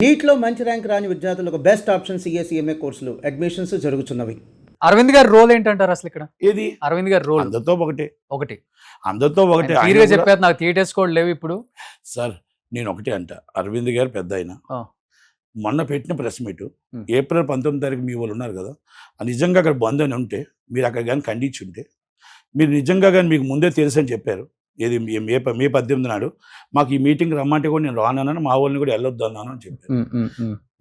నీట్లో మంచి ర్యాంక్ రాని విద్యార్థులకు బెస్ట్ ఆప్షన్ సిఎస్ఈఎంఏ కోర్సులు అడ్మిషన్స్ జరుగుతున్నవి. అరవింద్ గారి రోల్ ఏంటంటారు అసలు ఇక్కడ? ఏది అరవింద్ గారి రోల్ అందరితో ఒకటే ఒకటి అందరితో ఒకటే ఆయన క్లియర్గా కూడా- చెప్పారు, నాకు థియేటర్స్ కూడా లేవు ఇప్పుడు. సార్ నేను ఒకటే అంట, అరవింద్ గారు పెద్ద ఆయన ఆ. మొన్న పెట్టిన ప్రెస్ మీట్ ఉం. ఏప్రిల్ 19 తారీఖు మీ వాళ్ళు ఉన్నారు కదా, ఆ నిజంగా అక్కడ బంద్ అని ఉంటే మీరు అక్కడ కానీ ఖండించి ఉంటే, మీరు నిజంగా కానీ మీకు ముందే తెలుసు అని చెప్పారు. ఏది మే 18 నాడు మాకు ఈ మీటింగ్ రమ్మంటే కూడా నేను రానన్నాను, మా వాళ్ళని కూడా వెళ్ళొద్దు అన్నాను అని చెప్పారు.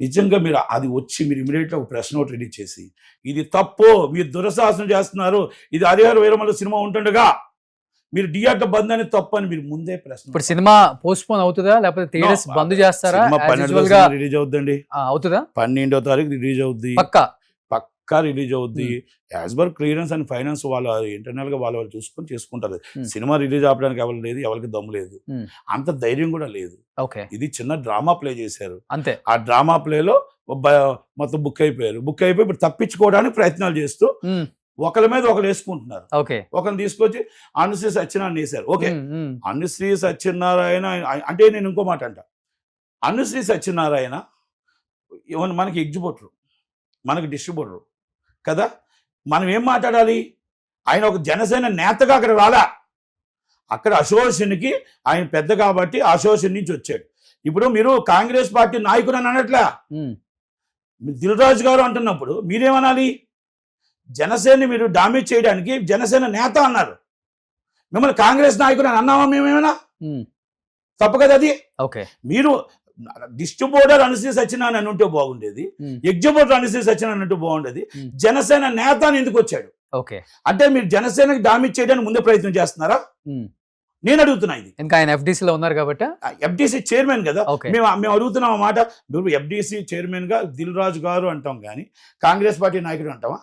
నిజంగా మీరు అది వచ్చి మీరు ఇమీడియట్గా ఒక ప్రెస్ నోట్ రెడీ చేసి ఇది తప్పు, మీరు దురశాసనం చేస్తున్నారు, ఇది హరిహర వీరమల సినిమా ఉంటుండగా మీరు థియేటర్ బంద్ అని తప్పు అని మీరు ముందే ప్రశ్న. ఇప్పుడు సినిమా పోస్ట్ పోన్ అవుతుందా లేకపోతే థియేటర్స్ బంద్ చేస్తారా? As usual గా రిలీజ్ అవుద్దండి, అవుతుందా? 12వ తారీఖు రిలీజ్ అవుద్ది, పక్కా రిలీజ్ అవుద్ది. As per clearance and finance వాళ్ళ ఇంటర్నల్ గా వాళ్ళు చూసుకొని చేసుకుంటారు. సినిమా రిలీజ్ ఆపడానికి ఎవరు లేదు, ఎవరికి దమ్ము లేదు, అంత ధైర్యం కూడా లేదు. ఓకే, ఇది చిన్న డ్రామా ప్లే చేశారు అంతే. ఆ డ్రామా ప్లేలో మొత్తం బుక్ అయిపోయి ఇప్పుడు తప్పించుకోవడానికి ప్రయత్నాలు చేస్తూ ఒకరి మీద ఒకరు వేసుకుంటున్నారు. ఓకే, ఒకరిని తీసుకొచ్చి అనుశ్రీ సత్యనారాయణ వేశారు. ఓకే, అనుశ్రీ సత్యనారాయణ అంటే నేను ఇంకో మాట అంట, అనుశ్రీ సత్యనారాయణ మనకి ఎగ్జిబిటర్, మనకి డిస్ట్రిబ్యూటర్ కదా, మనం ఏం మాట్లాడాలి? ఆయన ఒక జనసేన నేతగా అక్కడ రాలా, అక్కడ అసోసియేషన్కి ఆయన పెద్ద కాబట్టి అసోసియేషన్ నుంచి వచ్చాడు. ఇప్పుడు మీరు కాంగ్రెస్ పార్టీ నాయకుడు అని అనట్లా, దిల్ రాజు గారు అంటున్నప్పుడు మీరేమనాలి? జనసేన మీరు డామేజ్ చేయడానికి జనసేన నేత అన్నారు, మిమ్మల్ని కాంగ్రెస్ నాయకుడు అని అన్నామా మేమేమైనా? తప్పు కదా అది. ఓకే, మీరు డిస్ట్రిబ్యూటర్ అనుశ్రీ సత్యనారాయణ అని ఉంటే బాగుండేది, ఎగ్జిబ్యూటర్ అనుశ్రీ సత్యనారాయణ అంటే బాగుండేది, జనసేన నేత అని ఎందుకు వచ్చాడు? ఓకే, అంటే మీరు జనసేనకి డామేజ్ చేయడానికి ముందే ప్రయత్నం చేస్తున్నారా? నేను అడుగుతున్నా. ఇది ఇంకా ఆయన FDC లో ఉన్నారు కాబట్టి, FDC చైర్మన్ కదా, Okay. మేము అడుగుతున్నాం అన్నమాట. మీరు FDC చైర్మన్ గా దిల్ రాజు గారు అంటాం కానీ కాంగ్రెస్ పార్టీ నాయకుడు అంటావా?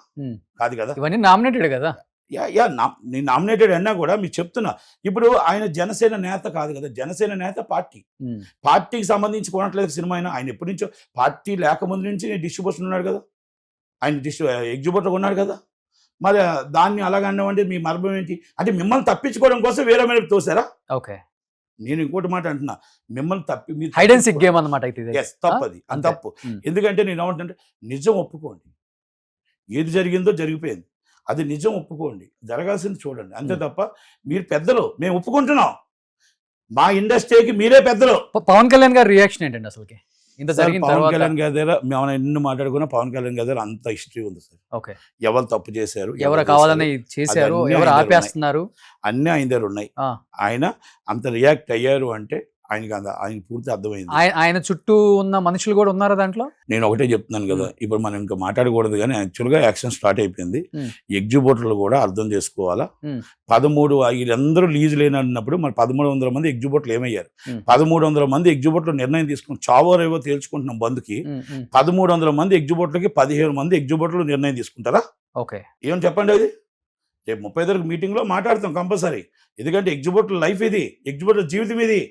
కాదు కదా. ఇవన్నీ నామినేటెడ్ కదా. నేను నామినేటెడ్ అన్నా కూడా మీకు చెప్తున్నా, ఇప్పుడు ఆయన జనసేన నేత కాదు కదా, జనసేన నేత పార్టీకి సంబంధించి కొనట్లేదు సినిమా. ఆయన ఎప్పటి నుంచో పార్టీ లేకముందు నుంచి డిస్ట్రిబ్యూషన్ ఉన్నాడు కదా, ఆయన ఎగ్జిబ్యూటర్ ఉన్నాడు కదా, మరి దాన్ని అలాగంటే మీ మర్మం ఏంటి? అంటే మిమ్మల్ని తప్పించుకోవడం కోసం వేరే మీద తోసారా? ఓకే, నేను ఇంకోటి మాట అంటున్నా, మిమ్మల్ని హైడ్ అండ్ సిక్ గేమ్ అన్నమాట. తప్పది, అది తప్పు. ఎందుకంటే నేను ఏమంటే నిజం ఒప్పుకోండి, ఏది జరిగిందో జరిగిపోయింది, అది నిజం ఒప్పుకోండి, జరగాల్సింది చూడండి, అంతే తప్ప మీరు పెద్దలు, మేము ఒప్పుకుంటున్నాం, మా ఇండస్ట్రీకి మీరే పెద్దలు. పవన్ కళ్యాణ్ గారి రియాక్షన్ ఏంటండి అసలుకి ఇంత జరిగిన పవన్ తర్వాత? కళ్యాణ్ గారి దగ్గర మేము ఎన్ని మాట్లాడుకున్నా పవన్ కళ్యాణ్ గారి దగ్గర అంత హిస్టరీ ఉంది సార్. ఓకే, ఎవరు తప్పు చేశారు, ఎవరు కావాలని చేశారు, అదన్నీ ఎవరు ఆయన ఆపేస్తున్నారు, అన్నీ ఆయన దగ్గర ఉన్నాయి. ఆయన అంత రియాక్ట్ అయ్యారు అంటే ఆయన పూర్తి అర్థమైంది. ఆయన చుట్టూ ఉన్న మనుషులు కూడా ఉన్నారా దాంట్లో? నేను ఒకటే చెప్తున్నాను కదా, ఇప్పుడు మనం ఇంకా మాట్లాడకూడదు కానీ యాక్చువల్గా యాక్షన్ స్టార్ట్ అయిపోయింది. ఎగ్జిబ్యూటర్లు కూడా అర్థం చేసుకోవాలా. 13 వీళ్ళందరూ లీజ్ లేనప్పుడు మరి 1300 మంది ఎగ్జిబ్యూటర్లు ఏమయ్యారు? 1300 మంది ఎగ్జిబ్యూటర్లు నిర్ణయం తీసుకుని చావోరేవో తేల్చుకుంటున్నాం బంద్కి. 1300 మంది ఎగ్జిబ్యూటర్లకి 15 మంది ఎగ్జిబ్యూటర్లు నిర్ణయం తీసుకుంటారా? ఓకే, ఏమని చెప్పండి. అది రేపు 30 తారీఖు మీటింగ్లో మాట్లాడతాం కంపల్సరీ. ఎందుకంటే ఎగ్జిబ్యూటర్ లైఫ్ ఇది, ఎగ్జిబ్యూటర్ జీవితం ఇది.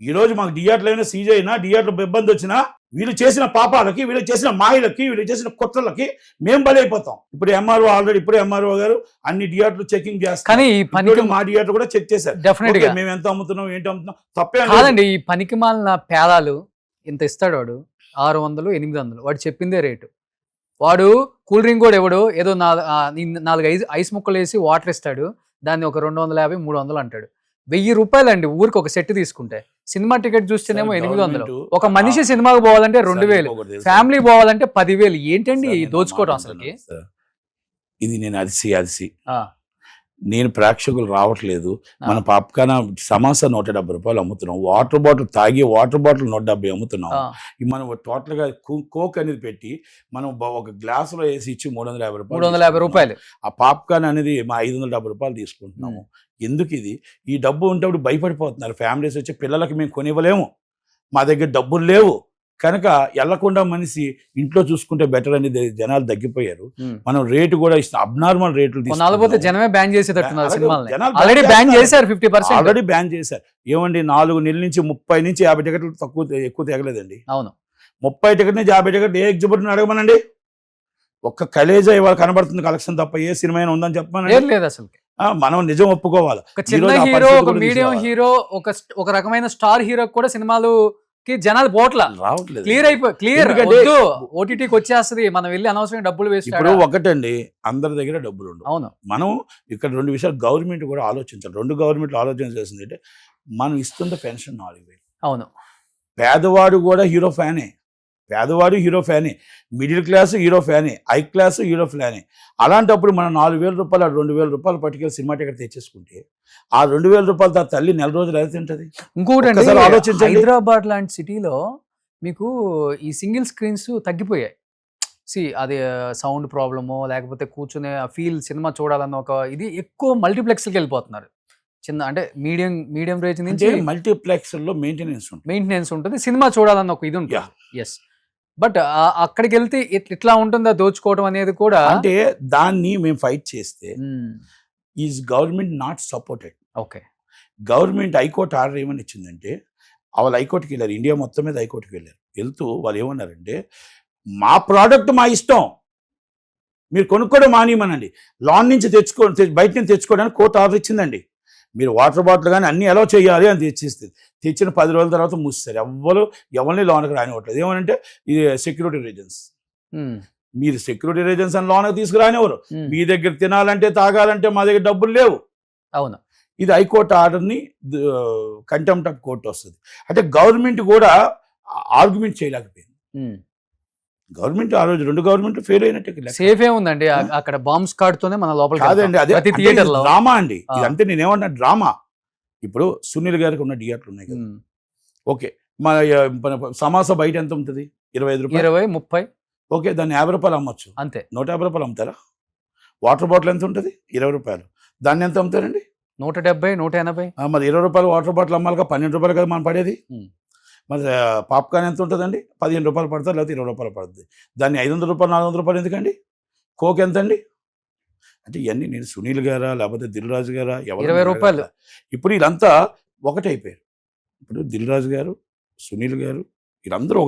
ఈరోజు మాకు థియేటర్లు అయినా సీజ్ అయినా, థియేటర్లో ఇబ్బంది వచ్చినా, వీళ్ళు చేసిన పాపాలకి, వీళ్ళు చేసిన మాయలకి, వీళ్ళు చేసిన కుట్రలకి మేము బలైపోతాం. ఇప్పుడు ఎంఆర్ఓ ఆల్రెడీ ఎంఆర్ఓ గారు అన్ని థియేటర్లు చెకింగ్ చేస్తారు. మా థియేటర్ కూడా చెక్ చేశారు. డెఫినెట్ గా మేము ఎంత అమ్ముతున్నాం, ఏంటి అమ్ముతున్నాం, తప్పే కాదండి. ఈ పనికి మాలిన పేలాలు ఇంత ఇస్తాడు వాడు, 600 800, వాడు చెప్పిందే రేటు. వాడు కూల్ డ్రింక్ కూడా ఎవడు ఏదో 4 ఐస్ ముక్కలు వేసి వాటర్ ఇస్తాడు, దాన్ని ఒక 250 300 అంటాడు. 1000 రూపాయలు అండి ఊరికి ఒక సెట్ తీసుకుంటే. సినిమా టికెట్ చూస్తేనేమో 800, ఒక మనిషి సినిమాకి పోవాలంటే 2000, ఫ్యామిలీ పోవాలంటే 10,000. ఏంటండి దోచుకోవడం అసలుకి? ఇది నేను అరిసి నేను ప్రేక్షకులు రావట్లేదు, మన పాప్కార్న్ సమోసా 170 రూపాయలు అమ్ముతున్నాం, వాటర్ బాటిల్ 170 అమ్ముతున్నాం. మనం టోటల్ గా కోక్ అనేది పెట్టి మనం ఒక గ్లాసులో వేసి ఇచ్చి 350 రూపాయలు ఆ పాప్కార్న్ అనేది మా 570 రూపాయలు తీసుకుంటున్నాము. ఎందుకు ఇది? ఈ డబ్బు ఉంటే భయపడిపోతున్నారు ఫ్యామిలీస్ వచ్చి, పిల్లలకి మేము కొనివ్వలేము, మా దగ్గర డబ్బులు లేవు కనుక వెళ్లకుండా మనిషి ఇంట్లో చూసుకుంటే బెటర్ అనేది జనాలు తగ్గిపోయారు. మనం రేటు కూడా ఇస్తాం, అబ్నార్మల్ రేట్లు జనమే బ్యాన్ చేసేటట్టున్నారు సినిమాల్ని. ఆల్రెడీ బ్యాన్ చేశారు 50%. ఆల్రెడీ బ్యాన్ చేశారు. ఏమండి 4 నెలల నుంచి 30 నుంచి 50 టికెట్లు ఎక్కువ తెగలేదండి. అవును, 30 టికెట్ నుంచి 50 టికెట్ ఏ ఎగ్జిబిటర్ అడగమనండి. ఒక్క కలేజా ఇవాళ కనబడుతుంది కలెక్షన్ తప్ప ఏ సినిమా అయినా ఉందని చెప్పమని లేదు అసలు. మనం నిజం ఒప్పుకోవాలి. ఒక చిన్న హీరో, ఒక మీడియం హీరో, ఒక రకమైన స్టార్ హీరో కూడా సినిమాలు కి జనాలు పోట్ల రావట్లేదు. క్లియర్ ఎందుకంటే వద్దు, ఓటీటీకి వచ్చేస్తది, మనం వెళ్ళి అనవసరంగా డబ్బులు వేస్ట్. ఇప్పుడు ఒకటండి, అందరి దగ్గర డబ్బులు ఉండవు. అవును, మనం ఇక్కడ 2 విషయాలు గవర్నమెంట్ కూడా ఆలోచించాలి. 2 గవర్నమెంట్లు ఆలోచించాల్సింది అంటే, మనం ఇస్తున్న పెన్షన్ 4,000. అవును, పేదవాడు కూడా హీరో ఫ్యానే, పేదవాడు హీరో ఫ్యానే, మిడిల్ క్లాస్ హీరో ఫ్యానే, హై క్లాస్ హీరో ఫ్యానే. అలాంటప్పుడు మనం 4,000 రూపాయలు 2,000 రూపాయలు పట్టుకెళ్ళి సినిమా టికెట్ తెచ్చేసుకుంటే ఆ 2,000 రూపాయలు తా తల్లి నెల రోజులు అయితే తింటది. ఇంకోటి ఒక్కసారి ఆలోచించండి. హైదరాబాద్ లాంటి సిటీలో మీకు ఈ సింగిల్ స్క్రీన్స్ తగ్గిపోయాయి. అది సౌండ్ ప్రాబ్లమో లేకపోతే కూర్చునే ఫీల్, సినిమా చూడాలన్న ఒక ఇది ఎక్కువ మల్టీప్లెక్స్కి వెళ్ళిపోతున్నారు. చిన్న అంటే మీడియం రేంజ్ నుంచి అంటే మల్టీప్లెక్స్ లో మెయింటెనెన్స్ ఉంటుంది, సినిమా చూడాలన్న ఒక ఇది ఉంటుంది. ఎస్, బట్ అక్కడికి వెళ్తే ఇట్లా ఉంటుందా దోచుకోవడం అనేది కూడా. అంటే దాన్ని మేము ఫైట్ చేస్తే is government not supported. Okay, government high court order ఏమని ఇచ్చిందంటే, వాళ్ళు హైకోర్టుకి వెళ్ళారు, ఇండియా మొత్తం మీద హైకోర్టుకి వెళ్ళారు. వెళ్తూ వాళ్ళు ఏమన్నారంటే, మా ప్రోడక్ట్ మా ఇష్టం, మీరు కొనుక్కోవడం మానేయమనండి, లాన్ నుంచి బయట నుంచి తెచ్చుకోవడానికి కోర్టు ఆర్డర్ ఇచ్చిందండి. మీరు వాటర్ బాటిల్ కానీ అన్నీ ఎలా చేయాలి అని తెచ్చిస్తుంది. తెచ్చిన 10 రోజుల తర్వాత మూస్తారు. ఎవరిని లోన్కి రానివ్వట్లేదు. ఏమనంటే ఇది సెక్యూరిటీ రీజన్స్. మీరు సెక్యూరిటీ రీజన్స్ అని లోన్కి తీసుకురానివ్వరు. మీ దగ్గర తినాలంటే తాగాలంటే మా దగ్గర డబ్బులు లేవు. అవును, ఇది హైకోర్టు ఆర్డర్ని కంటెంప్ట్ ఆఫ్ కోర్టు వస్తుంది. అంటే గవర్నమెంట్ కూడా ఆర్గ్యుమెంట్ చేయలేకపోయింది. గవర్నమెంట్ ఆ రోజు 2 గవర్నమెంట్ ఫెయిల్ అయినట్టు. సేఫ్ ఏముందండి అక్కడ బాంబ్ స్క్వాడ్ తోనే మన లోపలికి కాదండి, అదే ప్రతి థియేటర్ లో డ్రామా అండి. ఇదంటే నేనేమన్నా డ్రామా. ఇప్పుడు సునీల్ గారికి ఉన్న థియేటర్లు ఉన్నాయి కదా, ఓకే, మన సమాస బయట ఎంత ఉంటుంది? 25 రూపాయలు, 20, 30. ఓకే, దాన్ని 50 రూపాయలు అమ్మొచ్చు, అంతే. 150 రూపాయలు అమ్ముతారా? వాటర్ బాటిల్ ఎంత ఉంటుంది? 20 రూపాయలు. దాన్ని ఎంత అమ్ముతారండి? 170, 180. మరి 20 రూపాయలు వాటర్ బాటిల్ అమ్మాలిగా 12 రూపాయలు కదా మనం పడేది. మరి పాప్కార్న్ ఎంత ఉంటుందండి? 15 రూపాయలు పడుతుంది, లేకపోతే 20 రూపాయలు పడుతుంది. దాన్ని 500 రూపాయలు 400 రూపాయలు ఎందుకండి? కోక్ ఎంత అండి? అంటే ఇవన్నీ నేను సునీల్ గారా లేకపోతే దిల్ రాజు గారా 20 రూపాయలు. ఇప్పుడు వీళ్ళంతా ఒకటైపోయారు. ఇప్పుడు దిల్ రాజు గారు, సునీల్ గారు వీళ్ళందరూ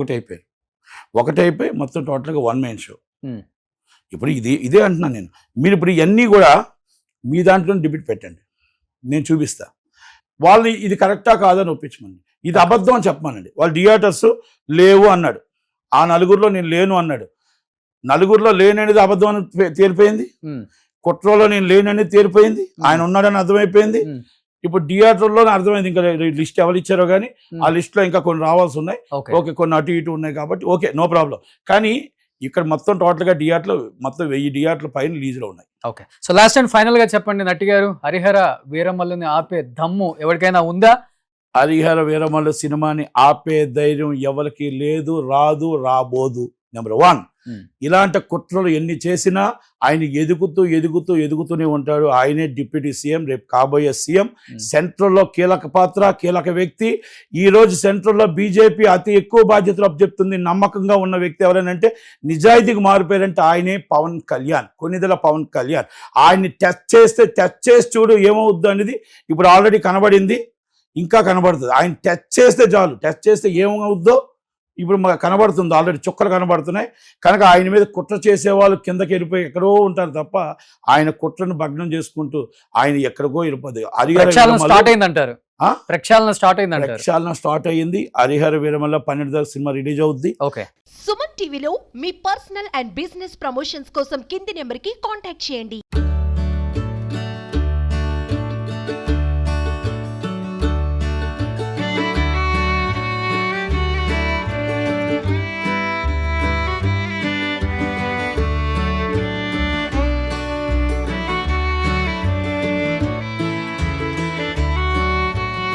ఒకటైపోయి మొత్తం టోటల్గా 1 మ్యాన్ షో. ఇప్పుడు ఇదే అంటున్నాను నేను. మీరు ఇప్పుడు ఇవన్నీ కూడా మీ దాంట్లో డిబేట్ పెట్టండి, నేను చూపిస్తా. వాళ్ళని ఇది కరెక్టా కాదని ఒప్పించమండి, ఇది అబద్ధం అని చెప్పమానండి. వాళ్ళు థియేటర్స్ లేవు అన్నాడు, ఆ 4గురిలో నేను లేను అన్నాడు. 4గురిలో లేననేది అబద్ధం అని తేలిపోయింది. కుట్రలో నేను లేననేది తేలిపోయింది. ఆయన ఉన్నాడని అర్థమైపోయింది. ఇప్పుడు థియేటర్లో అర్థమైంది. ఇంకా లిస్ట్ ఎవరు ఇచ్చారో కానీ ఆ లిస్ట్లో ఇంకా కొన్ని రావాల్సి ఉన్నాయి. ఓకే, కొన్ని అటు ఇటు ఉన్నాయి కాబట్టి ఓకే, నో ప్రాబ్లం. కానీ ఇక్కడ మొత్తం టోటల్గా థియేటర్లు మొత్తం 1000 థియేటర్ల పైన లీజులో ఉన్నాయి. Okay, so last and final గా చెప్పండి నటి గారు, హరిహర వీరమల్లుని ఆపే దమ్ము ఎవరికైనా ఉందా? హరిహర వీరమల్లు సినిమాని ఆపే ధైర్యం ఎవరికి లేదు, రాదు, రాబోదు. నెంబర్ 1, ఇలాంటి కుట్రలు ఎన్ని చేసినా ఆయన ఎదుగుతూనే ఉంటాడు. ఆయనే డిప్యూటీ సీఎం, రేపు కాబోయే సీఎం. సెంట్రల్లో కీలక పాత్ర, కీలక వ్యక్తి. ఈ రోజు సెంట్రల్లో బీజేపీ అతి ఎక్కువ బాధ్యతలు అప్పచెప్తుంది. నమ్మకంగా ఉన్న వ్యక్తి ఎవరైనంటే, నిజాయితీకి మారిపోయారంటే ఆయనే పవన్ కళ్యాణ్, కొన్నిదల పవన్ కళ్యాణ్. ఆయన్ని టచ్ చేసి చూడు ఏమవుద్దు అనేది ఇప్పుడు ఆల్రెడీ కనబడింది, ఇంకా కనబడుతుంది. ఆయన టచ్ చేస్తే చాలు, టచ్ చేస్తే ఏమవుద్దో ఇప్పుడు మాకు కనబడుతుంది, ఆల్రెడీ చుక్కలు కనబడుతున్నాయి. కనుక ఆయన మీద కుట్ర చేసేవాళ్ళు కిందకి వెళ్ళిపోయి ఎక్కడో ఉంటారు తప్ప ఆయన కుట్రను భగ్నం చేసుకుంటూ ఆయన ఎక్కడికో వెళ్ళిపోదు. ప్రక్షాళన స్టార్ట్ అయింది. హరిహర వీరమల్ల 12 సినిమా రిలీజ్ అవుద్ది. ఓకే, సుమన్ టీవీలో మీ పర్సనల్ అండ్ బిజినెస్ ప్రమోషన్స్ కోసం కింది నెంబర్కి కాంటాక్ట్ చేయండి.